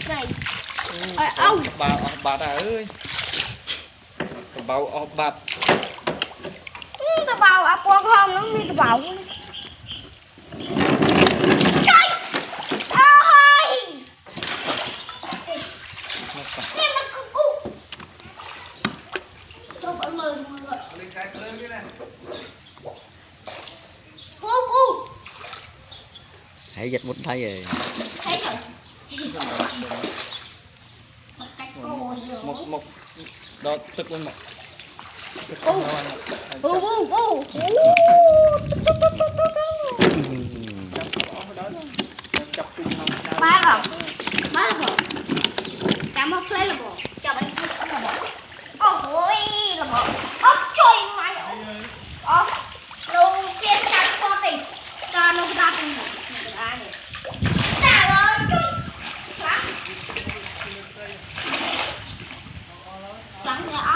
này ông bạt ơi bao bạt tao bao áp quang không nó đi tao bao trời ơi nhìn nó cụ tôi vẫn mời mọi người cu hãy dịch muốn thấy rồi thấy rồi một đó tức lên mặt ba rồi cảm ơn play là bộ chào bạn là bộ ôi là bộ trời mày đầu tiên chặt con tình cho nó ra cùng một ai này trời ơi lắm lắm nữa